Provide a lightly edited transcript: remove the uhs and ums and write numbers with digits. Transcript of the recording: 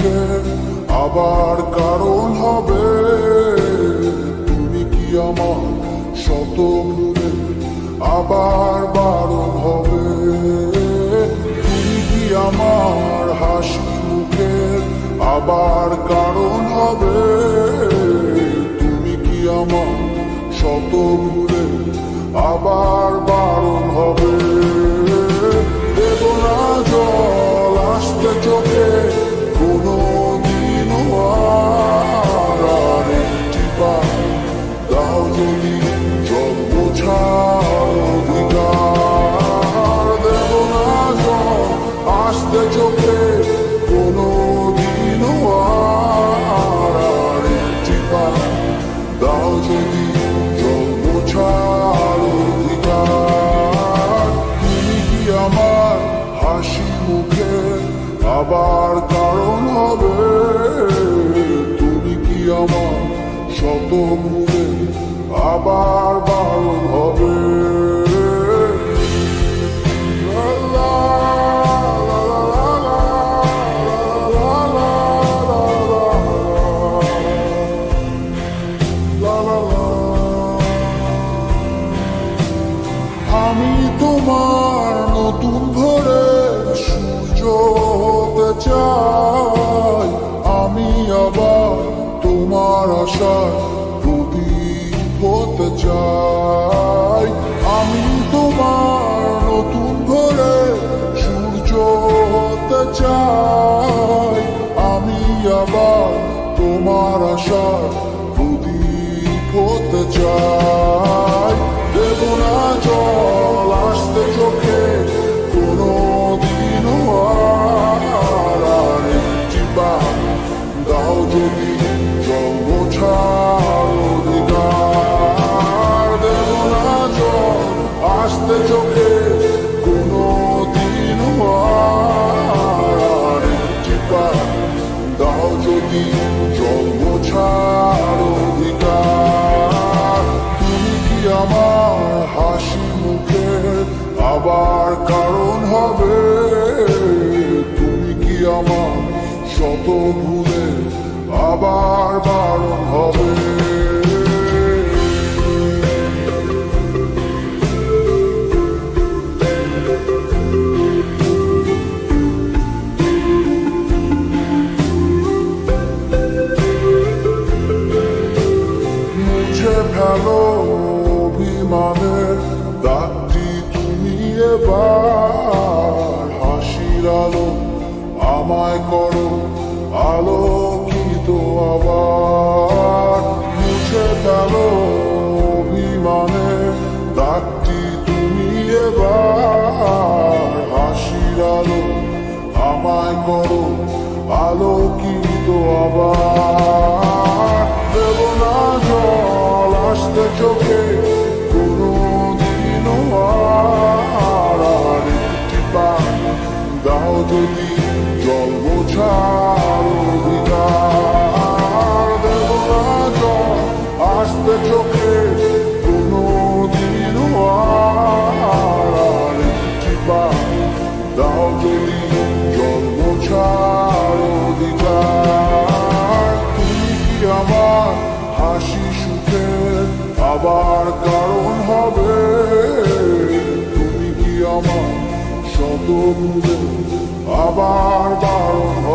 সুখে আবার কারণ হবে। তুমি কি আমার শত ভুলে আবার বারণ হবে। তুমি কি আমার হাসি মুখের আবার কারণ হবে। তুমি কি আমার শত ভুলে আবার বারণ হবে। দেব না জল আসতে চোখে কোনো দিনও আর একটি বার দাও যদি জল মোছার অধিকার। দেব না জল আসতে চোখে কোনো দিনও আর একটি বার দাও যদি জল মোছার অধিকার। তুমি কি আমার হাসি মুখে আবার কারণ হবে। তুমি কি আমার শত ভুলে আবার বারণ হবে। আমি তোমার নতুন ভোরের সূর্য হতে চাই। আমি আবার তোমার আশার প্রদীপ হতে চাই। আমি তোমার নতুন ভোরের সূর্য হতে চাই। আমি আবার তোমার আশার প্রদীপ হতে চাই। দেব না জল আসতে চোখে কোনো দিনও আর একটি বার দাও যদি জল মোছার অধিকার। দেব না জল আসতে চোখে কোনো দিনও আর একটি বার দাও যদি জল মোছার অধিকার। তুমি কি আমার হাসি মুখের আবার কারণ হবে। তুমি কি আমার শত ভুলে আবার বারণ হবে। মুছে ফেলো অভিমানের দাগটি তুমি এবার। হাসির আলো আমায় করো আলোকিত আবার। মুছে ফেলো অভিমানের দাগটি তুমি এবার। হাসির আলো আমায় করো আলোকিত আবার। দেব না জল আসতে চোখে কোনো দিনও আর একটি বার দাও যদি জল মোছার অধিকার। দেব না জল আসতে চোখে কোনো দিনও আর একটি বার দাও যদি জল মোছার অধিকার। তুমি কি আমার হাসি সুখের আবার কারণ হবে। তুমি কি আমার শত ভুলে আবার বারণ হবে।